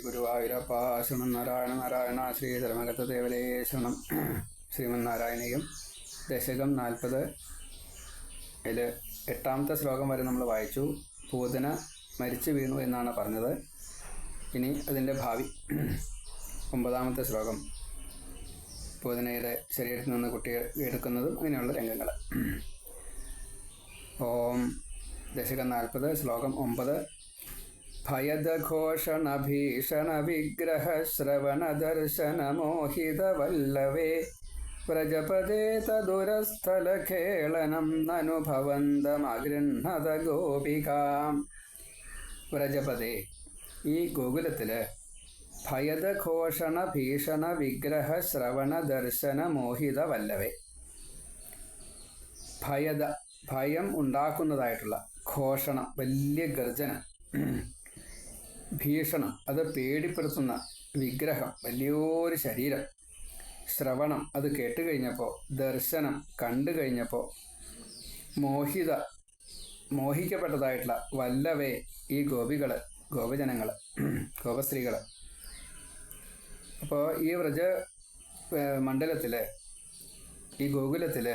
ഗുരുവായൂരപ്പ ശരണം. നാരായണ നാരായണ ശ്രീധർമ്മകത്ത ദേവലേ ശരണം. ശ്രീമന്നാരായണീയം ദശകം 40 8ാമത്തെ ശ്ലോകം വരെ നമ്മൾ വായിച്ചു. പൂതന മരിച്ചു വീണു എന്നാണ് പറഞ്ഞത്. ഇനി അതിൻ്റെ ഭാവി 9ാമത്തെ ശ്ലോകം, പൂതനയുടെ ശരീരത്തിൽ നിന്ന് കുട്ടിയെ എടുക്കുന്നതും അങ്ങനെയുള്ള രംഗങ്ങൾ. ഓം ദശകം 40 ശ്ലോകം 9. ഭയദഘോഷണ ഭീഷണ വിഗ്രഹ ശ്രവണ ദർശന മോഹിത വല്ലവേ വ്രജപദേ തദുരസ്ഥല ഖേളനം നനുഭവന്തമഗൃഹത ഗോപികാം. വ്രജപദേ, ഈ ഗോകുലത്തിൽ ഭയദഘോഷണ ഭീഷണ വിഗ്രഹ ശ്രവണ ദർശന മോഹിത വല്ലവേ. ഭയം ഉണ്ടാക്കുന്നതായിട്ടുള്ള ഘോഷണം, വലിയ ഗർജന, ഭീഷണം, അത് പേടിപ്പെടുത്തുന്ന വിഗ്രഹം, വലിയൊരു ശരീരം, ശ്രവണം, അത് കേട്ടുകഴിഞ്ഞപ്പോൾ, ദർശനം കണ്ടു കഴിഞ്ഞപ്പോൾ, മോഹിക്കപ്പെട്ടതായിട്ടുള്ള വല്ലവേ, ഈ ഗോപികൾ, ഗോപജനങ്ങൾ, ഗോപസ്ത്രീകൾ. അപ്പോൾ ഈ വ്രജ മണ്ഡലത്തിൽ, ഈ ഗോകുലത്തിൽ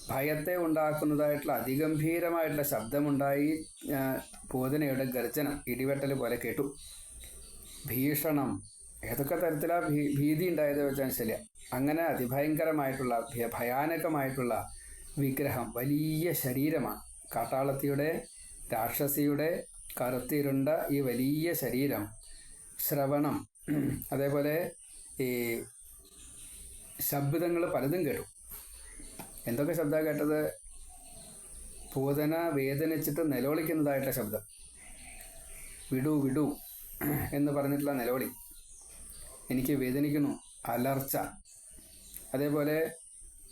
ഭയത്തെ ഉണ്ടാക്കുന്നതായിട്ടുള്ള അതിഗംഭീരമായിട്ടുള്ള ശബ്ദമുണ്ടായി. പൂതനയുടെ ഗർജനം ഇടിവെട്ടൽ പോലെ കേട്ടു. ഭീഷണം, ഏതൊക്കെ തരത്തിലാണ് ഭീതി ഉണ്ടായത് വെച്ചാൽ ശരിയ. അങ്ങനെ അതിഭയങ്കരമായിട്ടുള്ള ഭയാനകമായിട്ടുള്ള വിഗ്രഹം, വലിയ ശരീരമാണ്. കാട്ടാളത്തിയുടെ, രാക്ഷസിയുടെ കറുത്തിരുണ്ട ഈ വലിയ ശരീരം. ശ്രവണം, അതേപോലെ ഈ ശബ്ദങ്ങൾ പലതും കേട്ടു. എന്തൊക്കെ ശബ്ദമാണ് കേട്ടത്? പൂതന വേദനിച്ചിട്ട് നിലവിളിക്കുന്നതായിട്ടുള്ള ശബ്ദം, വിടൂ വിടൂ എന്ന് പറഞ്ഞിട്ടുള്ള നിലവിളി, എനിക്ക് വേദനിക്കുന്നു, അലർച്ച. അതേപോലെ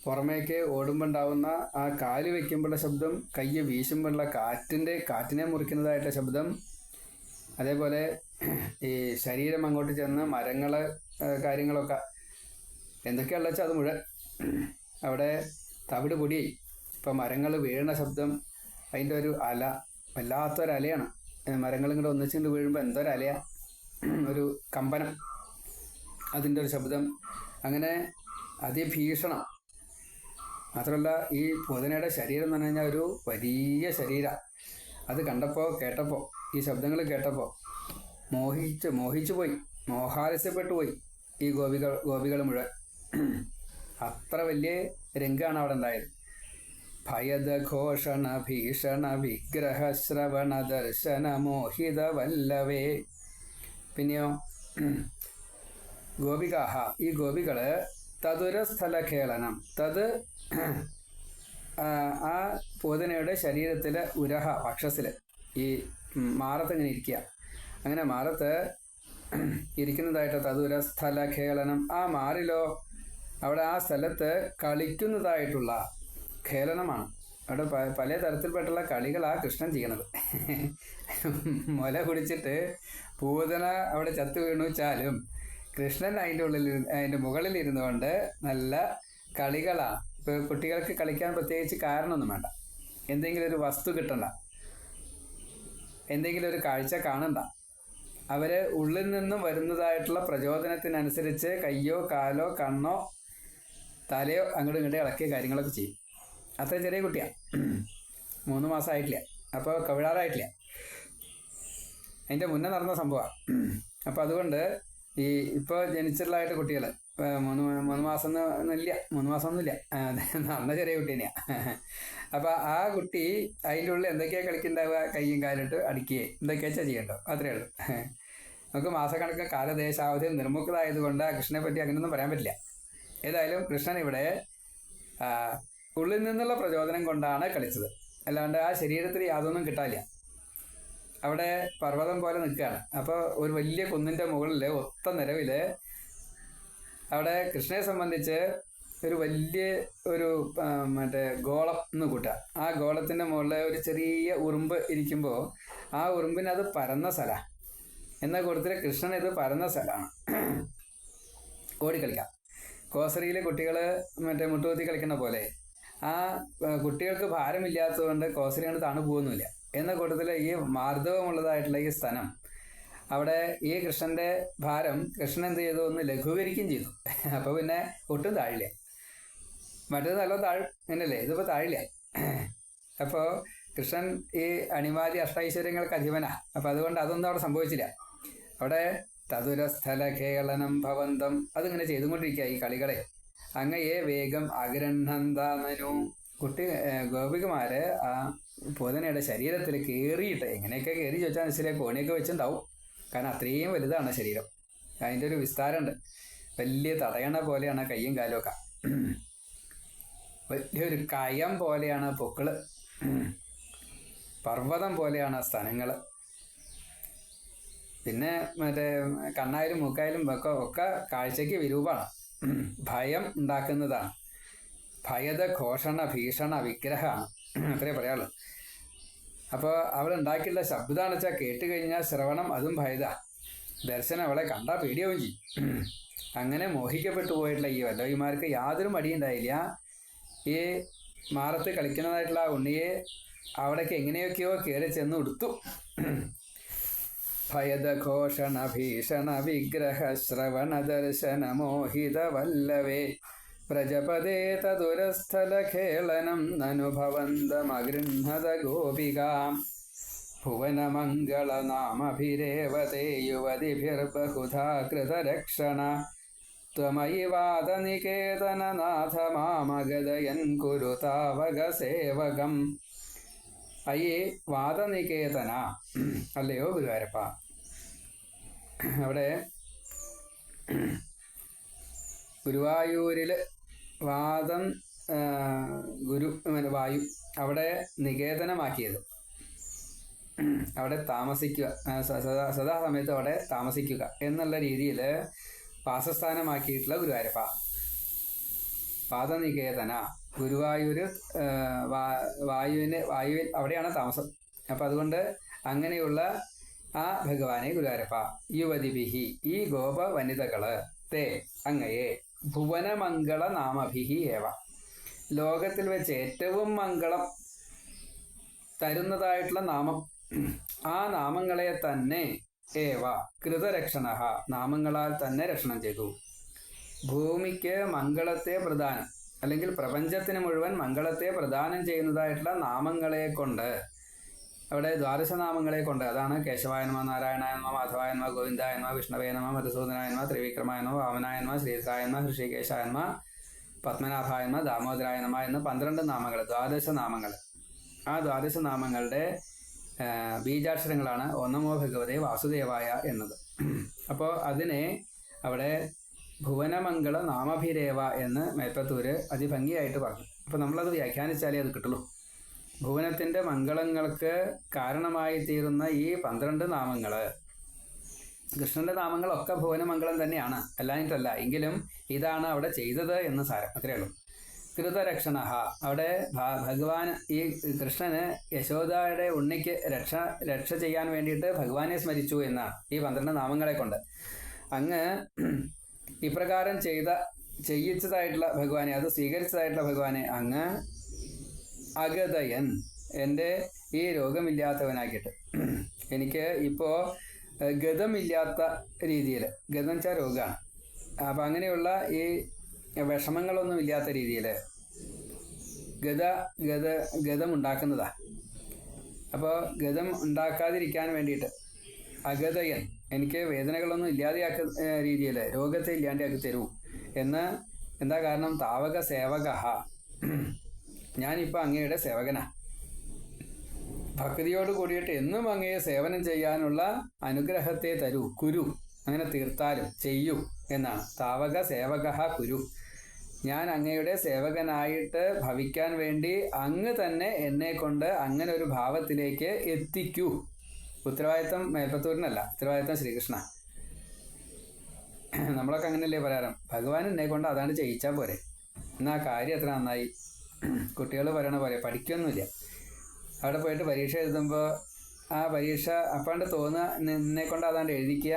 പുറമേക്ക് ഓടുമ്പോൾ ഉണ്ടാവുന്ന ആ കാല് വയ്ക്കുമ്പോഴുള്ള ശബ്ദം, കയ്യ് വീശുമ്പോഴുള്ള കാറ്റിനെ മുറിക്കുന്നതായിട്ടുള്ള ശബ്ദം. അതേപോലെ ഈ ശരീരം അങ്ങോട്ട് ചെന്ന് മരങ്ങൾ, കാര്യങ്ങളൊക്കെ എന്തൊക്കെയാണെന്ന് വെച്ചാൽ അത് മുഴുവൻ അവിടെ തവിട് പൊടിയായി. ഇപ്പം മരങ്ങൾ വീഴുന്ന ശബ്ദം, അതിൻ്റെ ഒരു അല, വല്ലാത്തൊരലയാണ്. മരങ്ങൾ ഇങ്ങോട്ട് ഒന്നിച്ചുകൊണ്ട് വീഴുമ്പോൾ എന്തൊരലയാണ്, ഒരു കമ്പനം, അതിൻ്റെ ഒരു ശബ്ദം. അങ്ങനെ അതിഭീഷണം. മാത്രമല്ല ഈ പൂതനയുടെ ശരീരം എന്ന് പറഞ്ഞു കഴിഞ്ഞാൽ ഒരു വലിയ ശരീരം. അത് കണ്ടപ്പോൾ, കേട്ടപ്പോൾ, ഈ ശബ്ദങ്ങൾ കേട്ടപ്പോൾ മോഹിച്ചു പോയി, മോഹാലസ്യപ്പെട്ടു പോയി ഈ ഗോപികൾ മുഴുവൻ. അത്ര വലിയ രംഗമാണ് അവിടെ ഉണ്ടായത്. ഭയദഘോഷണ ഭീഷണ വിഗ്രഹ ശ്രവണ ദർശന മോഹിത വല്ലവേ. പിന്നെയോ ഗോപികാഹ, ഈ ഗോപികള് തദുരസ്ഥല ഖേളനം, ആ പൂതനയുടെ ശരീരത്തിലെ ഉരഹ, വക്ഷസിൽ, ഈ മാറത്ത് ഇങ്ങനെ ഇരിക്കുക. അങ്ങനെ മാറത്ത് ഇരിക്കുന്നതായിട്ട് തദുരസ്ഥല ഖേളനം, ആ മാറിലോ, അവിടെ ആ സ്ഥലത്ത് കളിക്കുന്നതായിട്ടുള്ള ഖേളനമാണ്. അവിടെ പല തരത്തിൽപ്പെട്ടുള്ള കളികളാണ് കൃഷ്ണൻ ചെയ്യണത്. മുല കുടിച്ചിട്ട് പൂതന അവിടെ ചത്തു വീണു വെച്ചാലും കൃഷ്ണൻ അതിൻ്റെ മുകളിൽ ഇരുന്നുകൊണ്ട് നല്ല കളികളാണ്. ഇപ്പോൾ കുട്ടികൾക്ക് കളിക്കാൻ പ്രത്യേകിച്ച് കാരണമൊന്നും വേണ്ട. എന്തെങ്കിലും ഒരു വസ്തു കിട്ടണ്ട, എന്തെങ്കിലും ഒരു കാഴ്ച കാണണ്ട. അവർ ഉള്ളിൽ നിന്നും വരുന്നതായിട്ടുള്ള പ്രചോദനത്തിനനുസരിച്ച് കയ്യോ കാലോ കണ്ണോ തലയോ അങ്ങോട്ടും ഇങ്ങോട്ടും ഇളക്കിയ കാര്യങ്ങളൊക്കെ ചെയ്യും. അത്ര ചെറിയ കുട്ടിയാണ്, 3 മാസമായിട്ടില്ല, അപ്പോൾ കവിഴാറായിട്ടില്ല. അതിൻ്റെ മുന്നേ നടന്ന സംഭവമാണ്. അപ്പോൾ അതുകൊണ്ട് ഈ ഇപ്പോൾ ജനിച്ചിട്ടുള്ളതായിട്ട് കുട്ടികൾ 3 മാസം ഒന്നുമില്ല, 3 മാസമൊന്നുമില്ല, അന്ന ചെറിയ കുട്ടി തന്നെയാണ്. അപ്പോൾ ആ കുട്ടി അതിൻ്റെ ഉള്ളിൽ എന്തൊക്കെയാണ് കളിക്കുന്നുണ്ടാവുക, കയ്യും കാലിട്ട് അടിക്കുകയെ എന്തൊക്കെയാ ചെയ്യണ്ടോ, അത്രയേ ഉള്ളൂ. നമുക്ക് മാസക്കണക്ക് കാലദേശാവധി നിർമുക്തമായതുകൊണ്ട് കൃഷ്ണനെ പറ്റി അങ്ങനെയൊന്നും പറയാൻ പറ്റില്ല. ഏതായാലും കൃഷ്ണൻ ഇവിടെ ഉള്ളിൽ നിന്നുള്ള പ്രചോദനം കൊണ്ടാണ് കളിച്ചത്, അല്ലാണ്ട് ആ ശരീരത്തിൽ യാതൊന്നും കിട്ടാനില്ല. അവിടെ പർവ്വതം പോലെ നിൽക്കുകയാണ്. അപ്പോൾ ഒരു വലിയ കുന്നിൻ്റെ മുകളിൽ ഒത്ത നിലവിൽ അവിടെ കൃഷ്ണനെ സംബന്ധിച്ച് ഒരു വലിയ ഒരു ഗോളം എന്ന് കൂട്ടുക. ആ ഗോളത്തിൻ്റെ മുകളിൽ ഒരു ചെറിയ ഉറുമ്പ് ഇരിക്കുമ്പോൾ ആ ഉറുമ്പിന് അത് പരന്ന സ്ഥലമാണ്. എന്നാൽ കൂടുതൽ കൃഷ്ണൻ ഇത് പരന്ന സ്ഥലമാണ്, ഓടിക്കളിക്കാം. കോസറിയിലെ കുട്ടികൾ മുട്ടുകുത്തി കളിക്കുന്ന പോലെ ആ കുട്ടികൾക്ക് ഭാരമില്ലാത്തതുകൊണ്ട് കോസറി കൊണ്ട് താണു പോകുന്നില്ല. എന്ന കൂട്ടത്തിൽ ഈ മാർദ്ദവമുള്ളതായിട്ടുള്ള ഈ സ്ഥലം, അവിടെ ഈ കൃഷ്ണന്റെ ഭാരം കൃഷ്ണൻ എന്ത് ചെയ്തു, ഒന്ന് ലഘൂകരിക്കുകയും ചെയ്തു. അപ്പോൾ പിന്നെ ഒട്ടും താഴില്ല. മറ്റേത് നല്ല അങ്ങനല്ലേ, ഇതിപ്പോൾ താഴില്ല. അപ്പോൾ കൃഷ്ണൻ ഈ അണിമാതി അഷ്ടൈശ്വര്യങ്ങൾക്ക് അധിപനാ. അപ്പം അതുകൊണ്ട് അതൊന്നും അവിടെ സംഭവിച്ചില്ല. അവിടെ തതുരസ്ഥല കേളനം ഭവന്തം അതിങ്ങനെ ചെയ്തുകൊണ്ടിരിക്കുക ഈ കളികളെ. അങ്ങയെ വേഗം അഗ്രഹന്താനു ഗോപികമാര് ആ പൂതനയുടെ ശരീരത്തിൽ കയറിയിട്ട്, എങ്ങനെയൊക്കെ കയറി ചോദിച്ചാൽ മനസ്സിലായി, കോണിയൊക്കെ വെച്ചിട്ടുണ്ടാവും. കാരണം അത്രയും വലുതാണ് ശരീരം. അതിൻ്റെ ഒരു വിസ്താരമുണ്ട്. വലിയ തടയണ പോലെയാണ് കയ്യും കാലും ഒക്കെ. വലിയൊരു കയം പോലെയാണ് പൊക്കിള്. പർവ്വതം പോലെയാണ് സ്ഥലങ്ങൾ. പിന്നെ മറ്റേ കണ്ണായാലും മൂക്കായാലും ഒക്കെ കാഴ്ചയ്ക്ക് വിരൂപമാണ്. ഭയം ഉണ്ടാക്കുന്നതാണ്. ഭയത ഘോഷണ ഭീഷണ വിഗ്രഹമാണ്, അത്രേ പറയാനുള്ളൂ. അപ്പോൾ അവൾ ഉണ്ടാക്കിയുള്ള ശബ്ദമാണെന്ന് വെച്ചാൽ കേട്ട് കഴിഞ്ഞാൽ ശ്രവണം അതും ഭയത, ദർശനം അവളെ കണ്ടാൽ പേടിയാവും ചെയ്യും. അങ്ങനെ മോഹിക്കപ്പെട്ടു പോയിട്ടുള്ള ഈ വല്ലവിമാർക്ക് യാതൊരു മടിയുണ്ടായില്ല. ഈ മാറത്ത് കളിക്കുന്നതായിട്ടുള്ള ആ ഉണ്ണിയെ അവിടേക്ക് എങ്ങനെയൊക്കെയോ കയറി ചെന്ന് ഉടുത്തു. ഭയത ഘോഷണ ഭീഷണ വിഗ്രഹ ശ്രവണ ദർശന മോഹിത വല്ലവേ പ്രജപദേ തദുരസ്ഥല ഖേളനം നനുഭവന്തമഗൃഹത ഗോപികാം ഭുവനമംഗള നാമഭിരേവതേ യുവതിഭിർബഹുധാ കൃതരക്ഷണ ത്വമയി വാദനികേതനനാഥ മാമഗദയൻ കുരു താവക സേവകം. അയ്യേ വാദനികേതന, അല്ലയോ ഗുരുവായൂരപ്പ. അവിടെ ഗുരുവായൂരിൽ വാദം ഗുരു വായു അവിടെ നികേതനമാക്കിയത്, അവിടെ താമസിക്കുക, സദാസമയത്ത് അവിടെ താമസിക്കുക എന്നുള്ള രീതിയിൽ വാസസ്ഥാനമാക്കിയിട്ടുള്ള ഗുരുവായൂരപ്പ. പാദനികേതന ഗുരുവായൂര് വായുവിൽ അവിടെയാണ് താമസം. അപ്പം അതുകൊണ്ട് അങ്ങനെയുള്ള ആ ഭഗവാനെ ഗുരുവായൂരപ്പ യുവതിഭിഹി ഈ ഗോപ വനിതകള് തേ അങ്ങയെ ഭുവനമംഗള നാമഭിഹി ഏവ ലോകത്തിൽ വെച്ച് ഏറ്റവും മംഗളം തരുന്നതായിട്ടുള്ള നാമം, ആ നാമങ്ങളെ തന്നെ ഏവ കൃതരക്ഷണ നാമങ്ങളാൽ തന്നെ രക്ഷണം ചെയ്തു. ഭൂമിക്ക് മംഗളത്തെ പ്രദാനം, അല്ലെങ്കിൽ പ്രപഞ്ചത്തിന് മുഴുവൻ മംഗളത്തെ പ്രദാനം ചെയ്യുന്നതായിട്ടുള്ള നാമങ്ങളെ കൊണ്ട്, അവിടെ ദ്വാദശനാമങ്ങളെ കൊണ്ട്, അതാണ് കേശവായ നമ, നാരായണായ നമ, മാധവായ നമ, ഗോവിന്ദായ നമ, വിഷ്ണവേ നമ, മധുസൂദനായ നമ, ത്രിവിക്രമായ നമ, വാമനായ നമ, ശ്രീധരായ നമ, ഋഷികേശായ നമ, പത്മനാഭായ നമ, ദാമോദരായ നമ എന്ന് 12 നാമങ്ങൾ, ദ്വാദശനാമങ്ങൾ. ആ ദ്വാദശനാമങ്ങളുടെ ബീജാക്ഷരങ്ങളാണ് ഓം നമോ ഭഗവതേ വാസുദേവായ എന്നത്. അപ്പോൾ അതിനെ അവിടെ ഭുവനമംഗള നാമഭിരേവ എന്ന് മേപ്പത്തൂര് അതിഭംഗിയായിട്ട് പറഞ്ഞു. അപ്പോൾ നമ്മളത് വ്യാഖ്യാനിച്ചാലേ അത് കിട്ടുള്ളൂ. ഭുവനത്തിൻ്റെ മംഗളങ്ങൾക്ക് കാരണമായി തീരുന്ന ഈ 12 നാമങ്ങൾ, കൃഷ്ണന്റെ നാമങ്ങളൊക്കെ ഭുവനമംഗളം തന്നെയാണ്, അല്ലാഞ്ഞിട്ടല്ല. എങ്കിലും ഇതാണ് അവിടെ ചെയ്തത് എന്ന് സാരം, അത്രയേ ഉള്ളൂ. കൃതരക്ഷണ അവിടെ ഭഗവാൻ ഈ കൃഷ്ണന് യശോദയുടെ ഉണ്ണിക്ക് രക്ഷ ചെയ്യാൻ വേണ്ടിയിട്ട് ഭഗവാനെ സ്മരിച്ചു എന്നാണ് ഈ 12 നാമങ്ങളെ കൊണ്ട്. അങ്ങ് ഇപ്രകാരം ചെയ്യിച്ചതായിട്ടുള്ള ഭഗവാനെ, അത് സ്വീകരിച്ചതായിട്ടുള്ള ഭഗവാനെ അങ്ങ് അഗതയൻ എൻ്റെ ഈ രോഗമില്ലാത്തവനാക്കിയിട്ട്, എനിക്ക് ഇപ്പോൾ ഗതമില്ലാത്ത രീതിയിൽ, ഗതം വെച്ചാൽ രോഗമാണ്, അപ്പം അങ്ങനെയുള്ള ഈ വിഷമങ്ങളൊന്നും ഇല്ലാത്ത രീതിയിൽ ഗതമുണ്ടാക്കുന്നതാ. അപ്പോൾ ഗതം ഉണ്ടാക്കാതിരിക്കാൻ വേണ്ടിയിട്ട് അഗതയൻ എനിക്ക് വേദനകളൊന്നും ഇല്ലാതെയാക്കുന്ന രീതിയിൽ രോഗത്തെ ഇല്ലാണ്ടാക്കി തരൂ എന്ന്. എന്താ കാരണം? താവക സേവക, ഞാനിപ്പോൾ അങ്ങയുടെ സേവകനാ. ഭക്തിയോട് കൂടിയിട്ട് എന്നും അങ്ങയെ സേവനം ചെയ്യാനുള്ള അനുഗ്രഹത്തെ തരൂ, കുരു, അങ്ങനെ തീർത്താലും ചെയ്യൂ എന്നാണ്. താവക സേവക കുരു, ഞാൻ അങ്ങയുടെ സേവകനായിട്ട് ഭവിക്കാൻ വേണ്ടി അങ്ങ് തന്നെ എന്നെ കൊണ്ട് അങ്ങനെ ഒരു ഭാവത്തിലേക്ക് എത്തിക്കൂ. ഉത്തരവാദിത്തം മേൽപ്പത്തൂരിനല്ല, ഉത്തരവാദിത്തം ശ്രീകൃഷ്ണ. നമ്മളൊക്കെ അങ്ങനെയല്ലേ പറയാറ്, ഭഗവാൻ എന്നെ കൊണ്ട് അതാണ് ചെയ്യിച്ചാൽ പോരെ, എന്നാൽ കാര്യം എത്ര നന്നായി. കുട്ടികൾ പറയണ പോലെ പഠിക്കൊന്നുമില്ല. അവിടെ പോയിട്ട് പരീക്ഷ എഴുതുമ്പോൾ ആ പരീക്ഷ അപ്പാണ്ട് തോന്നുക എന്നെ കൊണ്ട് അതാണ്ട് എഴുതിക്കുക,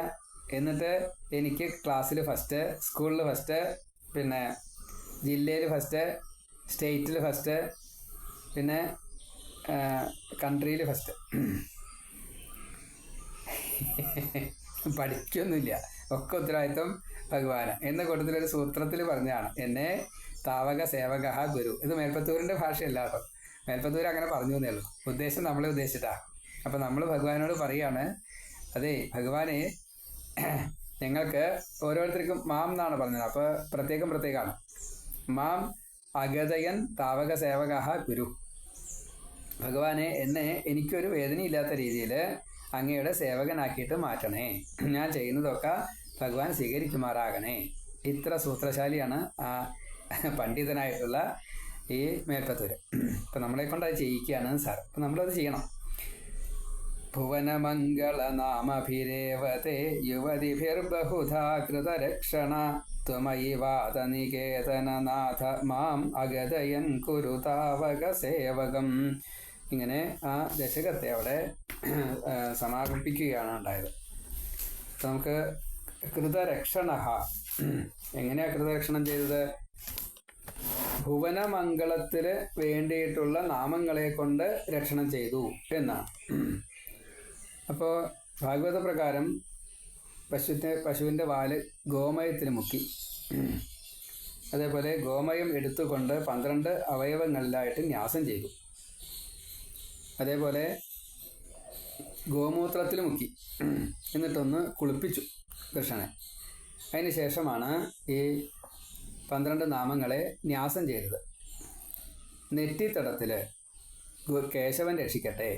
എന്നിട്ട് എനിക്ക് ക്ലാസ്സിൽ ഫസ്റ്റ്, സ്കൂളിൽ ഫസ്റ്റ്, പിന്നെ ജില്ലയിൽ ഫസ്റ്റ്, സ്റ്റേറ്റിൽ ഫസ്റ്റ്, പിന്നെ കൺട്രിയിൽ ഫസ്റ്റ്. പഠിക്കൊന്നുമില്ല, ഒക്കെ ഉത്തരവാദിത്വം ഭഗവാന് എന്ന കൂട്ടത്തിലൊരു സൂത്രത്തിൽ പറഞ്ഞതാണ് എന്നെ താവക സേവക ഗുരു. ഇത് മേൽപ്പത്തൂരിൻ്റെ ഭാഷയല്ല കേട്ടോ, മേൽപ്പത്തൂർ അങ്ങനെ പറഞ്ഞു എന്നേ ഉള്ളൂ, ഉദ്ദേശം നമ്മളെ ഉദ്ദേശിച്ചിട്ടാ. അപ്പം നമ്മൾ ഭഗവാനോട് പറയാണ്, അതെ ഭഗവാനെ, ഞങ്ങൾക്ക് ഓരോരുത്തർക്കും മാം എന്നാണ് പറഞ്ഞത്, അപ്പോൾ പ്രത്യേകമാണ്. മാം അഗതയൻ താവക സേവക ഗുരു. ഭഗവാനെ, എന്നെ എനിക്കൊരു വേദനയില്ലാത്ത രീതിയിൽ അങ്ങയുടെ സേവകനാക്കിയിട്ട് മാറ്റണേ, ഞാൻ ചെയ്യുന്നതൊക്കെ ഭഗവാൻ സ്വീകരിക്കുമാറാകണേ. ഇത്ര സൂത്രശാലിയാണ് ആ പണ്ഡിതനായിട്ടുള്ള ഈ മേൽപ്പത്തൂര്. അപ്പം നമ്മളെ കൊണ്ട് അത് ചെയ്യിക്കുകയാണ് സാർ. അപ്പം നമ്മളത് ചെയ്യണം. ഭുവനമംഗളനാമഭിരേവതേ യുവതിഭിർബഹുധാ കൃതരക്ഷണ ത്വമയി വാതനികേതനനാഥ മാം അഗതയൻ കുരു താവക സേവകം. ഇങ്ങനെ ആ ദശകത്തെ അവിടെ സമാപിപ്പിക്കുകയാണ് ഉണ്ടായത്. നമുക്ക് കൃതരക്ഷണ, എങ്ങനെയാ കൃതരക്ഷണം ചെയ്തത്? ഭുവനമംഗളത്തിന് വേണ്ടിയിട്ടുള്ള നാമങ്ങളെ കൊണ്ട് രക്ഷണം ചെയ്തു എന്നാണ്. അപ്പോൾ ഭാഗവത പ്രകാരം പശുവിൻ്റെ വാല് ഗോമയത്തിന് മുക്കി, അതേപോലെ ഗോമയം എടുത്തുകൊണ്ട് 12 അവയവങ്ങളിലായിട്ട് ന്യാസം ചെയ്തു. അതേപോലെ ഗോമൂത്രത്തിൽ മുക്കി, എന്നിട്ടൊന്ന് കുളിപ്പിച്ചു കൃഷ്ണനെ. അതിന് ശേഷമാണ് ഈ 12 നാമങ്ങളെ ന്യാസം ചെയ്തത്. നെറ്റിത്തടത്തിൽ കേശവൻ രക്ഷിക്കട്ടെ,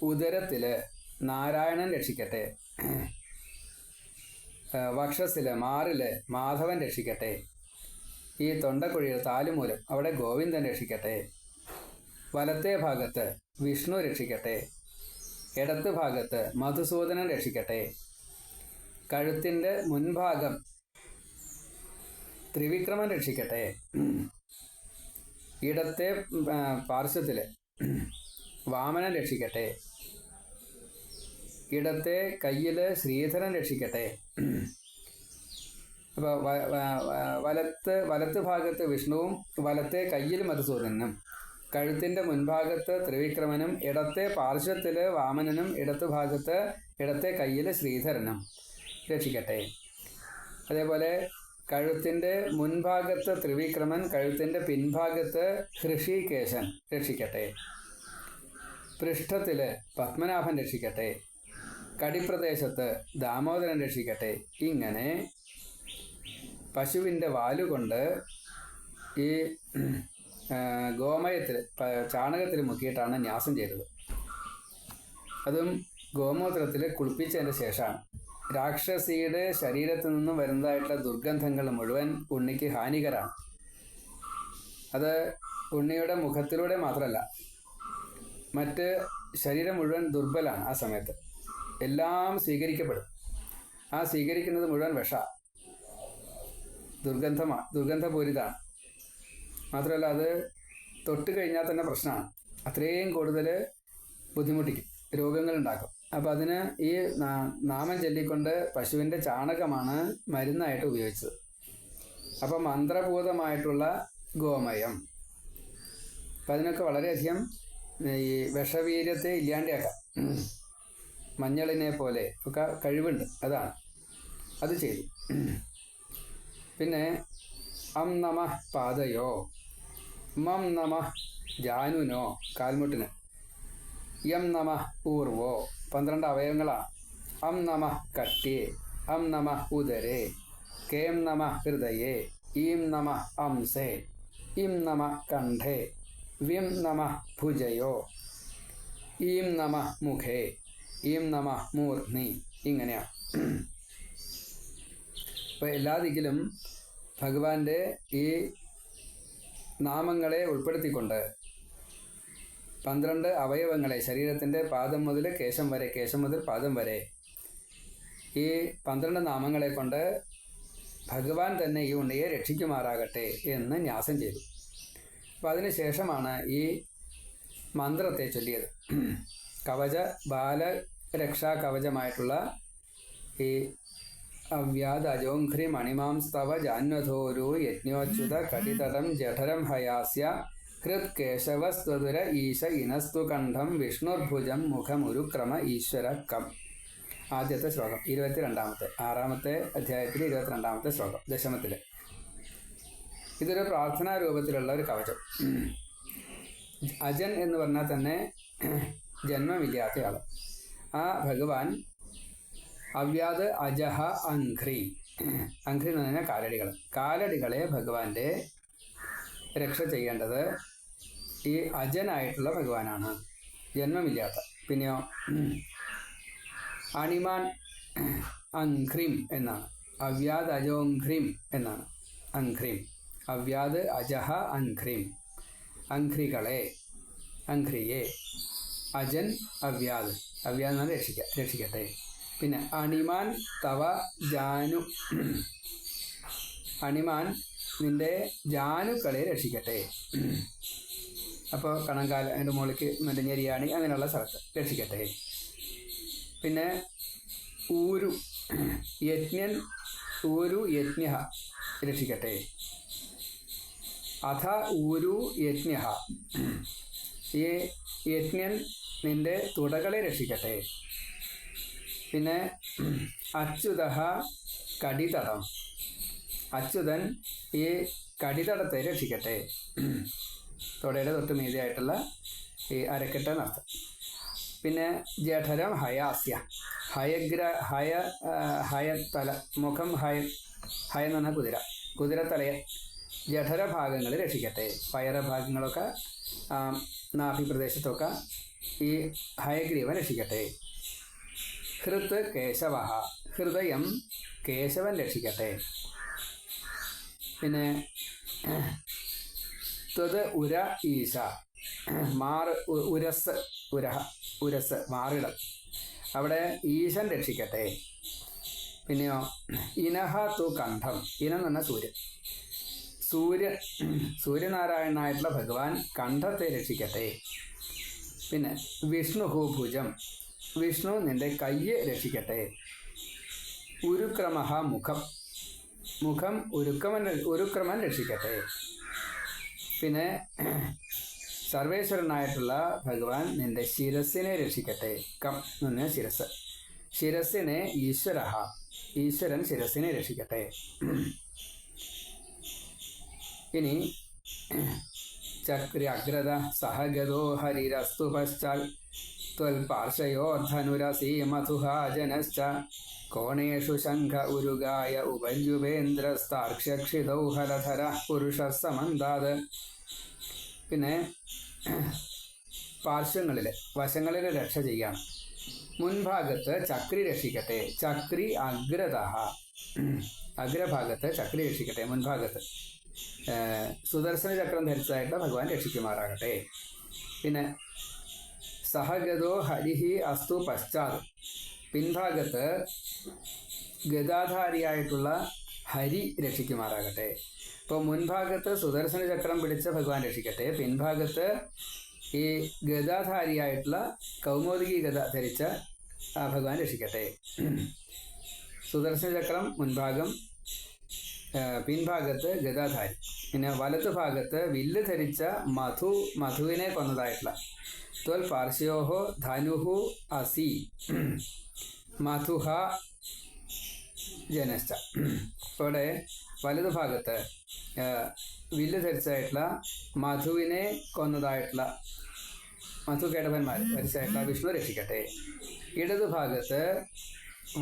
ഉദരത്തിൽ നാരായണൻ രക്ഷിക്കട്ടെ, വക്ഷസ്സിൽ മാറിൽ മാധവൻ രക്ഷിക്കട്ടെ, ഈ തൊണ്ടക്കുഴിയിൽ താലുമൂലം അവിടെ ഗോവിന്ദൻ രക്ഷിക്കട്ടെ, വലത്തെ ഭാഗത്ത് വിഷ്ണു രക്ഷിക്കട്ടെ, ഇടത്ത് ഭാഗത്ത് മധുസൂദനൻ രക്ഷിക്കട്ടെ, കഴുത്തിൻ്റെ മുൻഭാഗം ത്രിവിക്രമൻ രക്ഷിക്കട്ടെ, ഇടത്തെ പാർശ്വത്തിൽ വാമനൻ രക്ഷിക്കട്ടെ, ഇടത്തെ കയ്യിൽ ശ്രീധരൻ രക്ഷിക്കട്ടെ. അപ്പോൾ വലത്ത് ഭാഗത്ത് വിഷ്ണുവും വലത്തെ കയ്യിൽ മധുസൂദനനും, കഴുത്തിൻ്റെ മുൻഭാഗത്ത് ത്രിവിക്രമനും, ഇടത്തെ പാർശ്വത്തിൽ വാമനനും, ഇടത്തെ കയ്യിൽ ശ്രീധരനും രക്ഷിക്കട്ടെ. അതേപോലെ കഴുത്തിൻ്റെ മുൻഭാഗത്ത് ത്രിവിക്രമൻ, കഴുത്തിൻ്റെ പിൻഭാഗത്ത് ഹൃഷികേശൻ രക്ഷിക്കട്ടെ. പൃഷ്ഠത്തിൽ പത്മനാഭൻ രക്ഷിക്കട്ടെ, കടിപ്രദേശത്ത് ദാമോദരൻ രക്ഷിക്കട്ടെ. ഇങ്ങനെ പശുവിൻ്റെ വാലുകൊണ്ട് ഈ ഗോമയത്തിൽ ചാണകത്തിൽ മുക്കിയിട്ടാണ് ന്യാസം ചെയ്തത്. അതും ഗോമൂത്രത്തിൽ കുളിപ്പിച്ചതിൻ്റെ ശേഷമാണ്. രാക്ഷസിയുടെ ശരീരത്തിൽ നിന്നും വരുന്നതായിട്ടുള്ള ദുർഗന്ധങ്ങൾ മുഴുവൻ ഉണ്ണിക്ക് ഹാനികരാണ്. അത് ഉണ്ണിയുടെ മുഖത്തിലൂടെ മാത്രമല്ല, മറ്റ് ശരീരം മുഴുവൻ ദുർബലാണ്. ആ സമയത്ത് എല്ലാം സ്വീകരിക്കപ്പെടും. ആ സ്വീകരിക്കുന്നത് മുഴുവൻ ദുർഗന്ധപൂരിതാണ്. മാത്രമല്ല അത് തൊട്ട് കഴിഞ്ഞാൽ തന്നെ പ്രശ്നമാണ്. അത്രയും കൂടുതൽ ബുദ്ധിമുട്ടിക്കും, രോഗങ്ങളുണ്ടാക്കും. അപ്പോൾ അതിന് ഈ നാമം ചൊല്ലിക്കൊണ്ട് പശുവിൻ്റെ ചാണകമാണ് മരുന്നായിട്ട് ഉപയോഗിച്ചത്. അപ്പോൾ മന്ത്രഭൂതമായിട്ടുള്ള ഗോമയം, അപ്പം അതിനൊക്കെ വളരെയധികം ഈ വിഷവീര്യത്തെ ഇല്ലാണ്ടാക്കാം. മഞ്ഞളിനെ പോലെ ഒക്കെ കഴിവുണ്ട്. അത് ചെയ്തു. പിന്നെ അം നമഃ പാദയോ, മം നമഃ ജാനുനോ കാൽമുട്ടിന്, യം നമഃ പൂർവോ 12 അവയവങ്ങളാണ്. അം നമഃ കട്ട്യേ, അം നമഃ ഉദരേ, കേം നമഃ ഹൃദയേ, ഈം നമഃ അംസേ, ഇം നമഃ കണ്ഠേ, വിം നമഃ ഭുജയോ, ഈം നമഃ മുഖേ, ഈം നമഃ മൂർധ്നി. ഇങ്ങനെയാണ്. അപ്പോൾ എല്ലാ ദിക്കിലും ഭഗവാന്റെ ഈ നാമങ്ങളെ ഉൾപ്പെടുത്തിക്കൊണ്ട് 12 അവയവങ്ങളെ, ശരീരത്തിൻ്റെ പാദം മുതൽ കേശം വരെ, കേശം മുതൽ പാദം വരെ, ഈ 12 നാമങ്ങളെ കൊണ്ട് ഭഗവാൻ തന്നെ ഈ ഉണ്ണിയെ രക്ഷിക്കുമാറാകട്ടെ എന്ന് ന്യാസം ചെയ്തു. അപ്പം അതിനുശേഷമാണ് ഈ മന്ത്രത്തെ ചൊല്ലിയത്. കവച ബാലരക്ഷാ കവചമായിട്ടുള്ള ഈ അവ്യാദജോഘ്രി മണിമാംസ്തവ ജാന്വധോരു യജ്ഞോച്യുത കടിതടം ജഠരം ഹയാസ്യ ഹൃത് കേശവസ്തുര ഈശ ഇനസ്തു കണ്ഠം വിഷ്ണുർഭുജം മുഖമുരുക്രമ ഈശ്വര കം. ആദ്യത്തെ ശ്ലോകം 22-ാമത്തെ 6-ാമത്തെ അധ്യായത്തിൽ 22-ാമത്തെ ശ്ലോകം ദശമത്തിൽ. ഇതൊരു പ്രാർത്ഥനാ രൂപത്തിലുള്ള ഒരു കവചം. അജൻ എന്ന് പറഞ്ഞാൽ തന്നെ ജന്മമില്ലാത്തയാൾ. ആ ഭഗവാൻ അവ്യാത് അജഹ അഘ്രി. അഘ്രി എന്ന് പറഞ്ഞാൽ കാലടികളെ ഭഗവാന്റെ രക്ഷ ചെയ്യേണ്ടത് ഈ അജനായിട്ടുള്ള ഭഗവാനാണ്, ജന്മമില്ലാത്ത. പിന്നെയോ അണിമാൻ അഘ്രിം എന്നാണ്, അവ്യാത് അജോഘ്രിം എന്നാണ്. അഘ്രിം അവ്യാത് അജഹ അഘ്രിം, അഘ്രിയെ. അജൻ അവ്യാത് എന്നാണ് രക്ഷിക്കട്ടെ. പിന്നെ അണിമാൻ തവ ജാനു, അണിമാൻ നിന്റെ ജാനുക്കളെ രക്ഷിക്കട്ടെ. അപ്പോൾ കണങ്കാല അതിൻ്റെ മുകളിലേക്ക് മറ്റേ ഞെരിയാണി അങ്ങനെയുള്ള സ്ഥലത്ത് രക്ഷിക്കട്ടെ. പിന്നെ ഊരു യജ്ഞൻ, ഊരു യജ്ഞ രക്ഷിക്കട്ടെ. അഥ ഊരു യജ്ഞ, ഈ യജ്ഞൻ നിന്റെ തുടകളെ രക്ഷിക്കട്ടെ. പിന്നെ അച്യുത കടിതടം, അച്യുതൻ ഈ കടിതടത്തെ രക്ഷിക്കട്ടെ. തുടയുടെ തൊട്ട് മീതിയായിട്ടുള്ള ഈ അരക്കെട്ട് എന്നർത്ഥം. പിന്നെ ജഠരം ഹയാസ്യ, ഹയത്തല, മുഖം ഹയ എന്ന് പറഞ്ഞാൽ കുതിരത്തലയെ, ജഠരഭാഗങ്ങൾ രക്ഷിക്കട്ടെ. പയറഭാഗങ്ങളൊക്കെ നാഭി പ്രദേശത്തൊക്കെ ഈ ഹയഗ്രീവൻ രക്ഷിക്കട്ടെ. ഹൃത് കേശവ, ഹൃദയം കേശവൻ രക്ഷിക്കട്ടെ. പിന്നെ ത്വത് ഉര ഈശ, ഉരസ് മാറിടം, അവിടെ ഈശൻ രക്ഷിക്കട്ടെ. പിന്നെയോ ഇനഹ തു കണ്ഠം, ഇനം എന്ന് പറഞ്ഞാൽ സൂര്യനാരായണനായിട്ടുള്ള ഭഗവാൻ കണ്ഠത്തെ രക്ഷിക്കട്ടെ. പിന്നെ വിഷ്ണുഹു ഭുജം, വിഷ്ണു നിന്റെ കയ്യ് രക്ഷിക്കട്ടെ. ഉരുക്രമഹ മുഖം ഉരുക്രമൻ രക്ഷിക്കട്ടെ. പിന്നെ സർവേശ്വരനായിട്ടുള്ള ഭഗവാൻ നിന്റെ ശിരസിനെ രക്ഷിക്കട്ടെ. കം എന്ന് പറഞ്ഞാൽ ശിരസ്, ശിരസിനെ ഈശ്വരൻ ശിരസിനെ രക്ഷിക്കട്ടെ. ഇനി ചക്രഗ്രത സഹഗതോ ഹരിരസ്തു പശ്ചാൽ ത്വൽപാർശ്വയോർധനുരസീ മധുഹാജനശ്ച കോണേഷു ശംഖ ഉരുഗായ ഉപര്യുപേന്ദ്രസ്താർക്ഷ്യക്ഷിതൗ ഹലധര പുരുഷ സമന്താത്. പിന്നെ പാർശ്വങ്ങളിൽ വശങ്ങളിൽ രക്ഷ ചെയ്യാം. മുൻഭാഗത്ത് ചക്രി രക്ഷിക്കട്ടെ. ചക്രി അഗ്രഭാഗത്ത് ചക്രി രക്ഷിക്കട്ടെ. മുൻഭാഗത്ത് സുദർശന ചക്രം ധരിച്ചതായിട്ട് ഭഗവാൻ രക്ഷിക്കുമാറാകട്ടെ. പിന്നെ സഹഗതോ ഹരിഹി അസ്തു പശ്ചാത്, പിൻഭാഗത്ത് ഗദാധാരിയായിട്ടുള്ള ഹരി രക്ഷിക്കുമാറാകട്ടെ. ഇപ്പോൾ മുൻഭാഗത്ത് സുദർശന ചക്രം പിടിച്ച ഭഗവാൻ രക്ഷിക്കട്ടെ. പിൻഭാഗത്ത് ഈ ഗദാധാരിയായിട്ടുള്ള കൗമോദകി ഗദ ധരിച്ച ഭഗവാൻ രക്ഷിക്കട്ടെ. സുദർശന ചക്രം മുൻഭാഗം, പിൻഭാഗത്ത് ഗദാധാരി. പിന്നെ വലത്ത് ഭാഗത്ത് വില്ല് ധരിച്ച മധുവിനെ കൊന്നതായിട്ടുള്ള ത്വൽ പാർശ്വയോഹോ ധനുഹു അസി മധുഹ ജനശ്ച. ഇവിടെ വലതു ഭാഗത്ത് വില്ല് ധരിച്ചതായിട്ടുള്ള മധുവിനെ കൊന്നതായിട്ടുള്ള മധുകേടവന്മാർ ധരിച്ചതായിട്ടുള്ള വിഷ്ണു രക്ഷിക്കട്ടെ. ഇടതുഭാഗത്ത്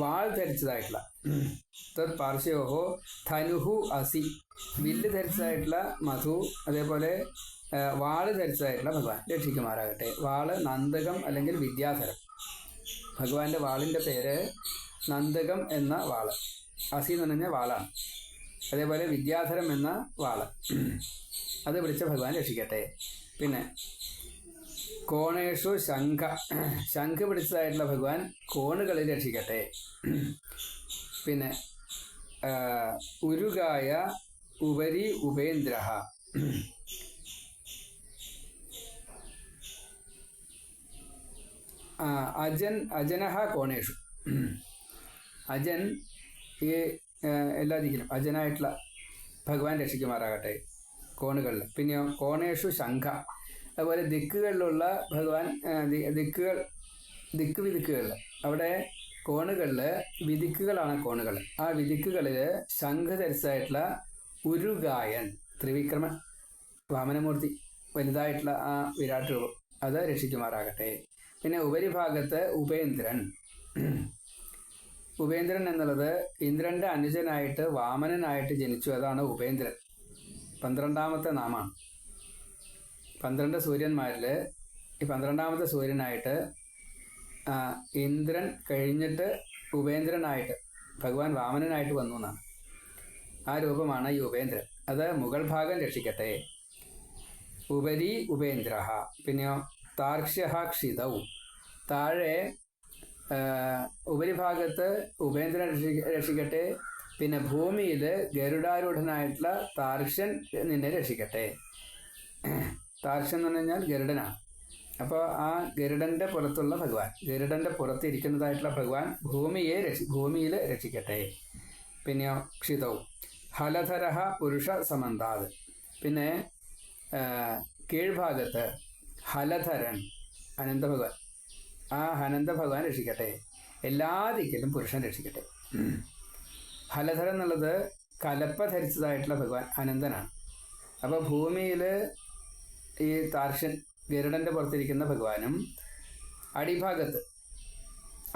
വാൾ ധരിച്ചതായിട്ടുള്ള ത്വത് പാർശ്വയോഹോ ധനുഹു അസി, വില്ല് ധരിച്ചതായിട്ടുള്ള മധു, അതേപോലെ വാള് ധരിച്ചതായിട്ടുള്ള ഭഗവാൻ രക്ഷിക്കുമാറാകട്ടെ. വാള് നന്ദകം അല്ലെങ്കിൽ വിദ്യാധരം. ഭഗവാന്റെ വാളിൻ്റെ പേര് നന്ദകം എന്ന വാള്, അസി എന്ന് പറഞ്ഞാൽ വാളാണ്. അതേപോലെ വിദ്യാധരം എന്ന വാള്, അത് പിടിച്ച ഭഗവാൻ രക്ഷിക്കട്ടെ. പിന്നെ കോണേഷു ശംഖ് പിടിച്ചതായിട്ടുള്ള ഭഗവാൻ കോണുകളിൽ രക്ഷിക്കട്ടെ. പിന്നെ ഉരുഗായ ഉപരി ഉപേന്ദ്ര, അജനഹ കോണേഷു, അജൻ ഈ എല്ലാ ദിക്കിലും അജനായിട്ടുള്ള ഭഗവാൻ രക്ഷിക്കുമാറാകട്ടെ കോണുകളിൽ. പിന്നെയോ കോണേഷു ശംഖ, അതുപോലെ ദിക്കുകളിലുള്ള ഭഗവാൻ ദിക്കുകളിൽ അവിടെ കോണുകളിൽ വിദിക്കുകളാണ് കോണുകൾ. ആ വിദിക്കുകളിൽ ശംഖ് ധരിച്ചതായിട്ടുള്ള ഉരുഗായൻ ത്രിവിക്രമൻ വാമനമൂർത്തി വലുതായിട്ടുള്ള ആ വിരാട് രൂപം അത് രക്ഷിക്കുമാറാകട്ടെ. പിന്നെ ഉപരിഭാഗത്ത് ഉപേന്ദ്രൻ. ഉപേന്ദ്രൻ എന്നുള്ളത് ഇന്ദ്രന്റെ അനുജനായിട്ട് വാമനനായിട്ട് ജനിച്ചു. അതാണ് ഉപേന്ദ്രൻ. 12ാമത്തെ നാമാണ്. 12 സൂര്യന്മാരിൽ ഈ 12ാമത്തെ സൂര്യനായിട്ട് ഇന്ദ്രൻ കഴിഞ്ഞിട്ട് ഉപേന്ദ്രനായിട്ട് ഭഗവാൻ വാമനനായിട്ട് വന്നു എന്നാണ്. ആ രൂപമാണ് ഈ ഉപേന്ദ്രൻ. അത് മുകൾ ഭാഗം രക്ഷിക്കട്ടെ. ഉപരി ഉപേന്ദ്ര. പിന്നെയോ താർക്ഷ്യ ക്ഷിതൗ. താഴെ ഉപരിഭാഗത്ത് ഉപേന്ദ്രൻ രക്ഷിക്കട്ടെ. പിന്നെ ഭൂമിയിൽ ഗരുഡാരൂഢനായിട്ടുള്ള താർക്ഷ്യൻ നിന്നെ രക്ഷിക്കട്ടെ. താർക്ഷ്യൻ എന്ന് പറഞ്ഞു കഴിഞ്ഞാൽ ഗരുഡനാണ്. അപ്പോൾ ആ ഗരുഡന്റെ പുറത്തുള്ള ഭഗവാൻ, ഗരുഡന്റെ പുറത്ത് ഇരിക്കുന്നതായിട്ടുള്ള ഭഗവാൻ ഭൂമിയിൽ രക്ഷിക്കട്ടെ. പിന്നെയോ ക്ഷിതൗ ഹലധര പുരുഷ സമന്താത്. പിന്നെ കീഴ്ഭാഗത്ത് ഹലധരൻ അനന്തഭഗവാൻ. ആ അനന്ത ഭഗവാൻ രക്ഷിക്കട്ടെ. എല്ലാ ദിക്കിലും പുരുഷൻ രക്ഷിക്കട്ടെ. ഹലധരൻ എന്നുള്ളത് കലപ്പ ധരിച്ചതായിട്ടുള്ള ഭഗവാൻ അനന്തനാണ്. അപ്പോൾ ഭൂമിയിൽ ഈ താർക്ഷ്യൻ ഗരുഡന്റെ പുറത്തിരിക്കുന്ന ഭഗവാനും അടിഭാഗത്ത്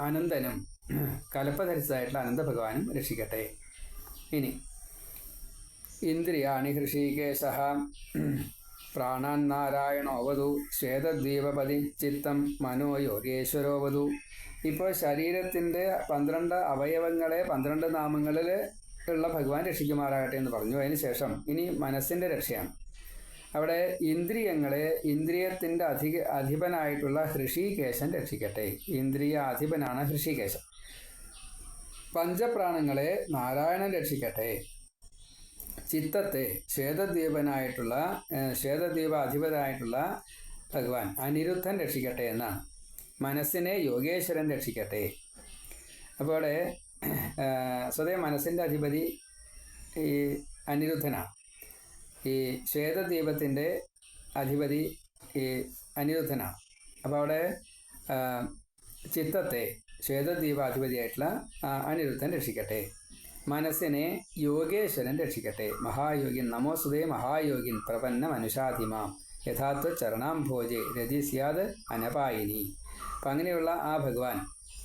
അനന്തനും കലപ്പ ധരിച്ചതായിട്ടുള്ള അനന്ത ഭഗവാനും രക്ഷിക്കട്ടെ. ഇനി ഇന്ദ്രിയാണി ഹൃഷീകേശ പ്രാണാൻ നാരായണോവതു ശ്വേതദ്വീപപതി ചിത്തം മനോ യോഗേശ്വരോവതു. ഇപ്പോൾ ശരീരത്തിൻ്റെ 12 അവയവങ്ങളെ 12 നാമങ്ങളിൽ ഉള്ള ഭഗവാൻ രക്ഷിക്കുമാറാകട്ടെ എന്ന് പറഞ്ഞു. അതിന് ശേഷം ഇനി മനസ്സിൻ്റെ രക്ഷയാണ്. അവിടെ ഇന്ദ്രിയങ്ങളെ ഇന്ദ്രിയത്തിൻ്റെ അധിപനായിട്ടുള്ള ഹൃഷീകേശൻ രക്ഷിക്കട്ടെ. ഇന്ദ്രിയ അധിപനാണ് ഹൃഷീകേശൻ. പഞ്ചപ്രാണങ്ങളെ നാരായണൻ രക്ഷിക്കട്ടെ. ചിത്തത്തെ ശ്വേതദ്വീപ അധിപനായിട്ടുള്ള ഭഗവാൻ അനിരുദ്ധൻ രക്ഷിക്കട്ടെ എന്നാണ്. മനസ്സിനെ യോഗേശ്വരൻ രക്ഷിക്കട്ടെ. അപ്പോൾ അവിടെ സ്വതേ മനസ്സിൻ്റെ അധിപതി ഈ അനിരുദ്ധനാണ്. ഈ ശ്വേതദ്വീപത്തിൻ്റെ അധിപതി ഈ അനിരുദ്ധനാണ്. അപ്പോൾ അവിടെ ചിത്തത്തെ ശ്വേതദ്വീപാധിപതിയായിട്ടുള്ള അനിരുദ്ധൻ രക്ഷിക്കട്ടെ. മനസ്സിനെ യോഗേശ്വരൻ രക്ഷിക്കട്ടെ. മഹായോഗിൻ നമോസ്തുതേ മഹായോഗിൻ പ്രപന്ന മനുഷാധിമാം യഥാത്വ ചരണാംഭോജെ രതി സ്യാദ് അനപായിനി. അപ്പം അങ്ങനെയുള്ള ആ ഭഗവാൻ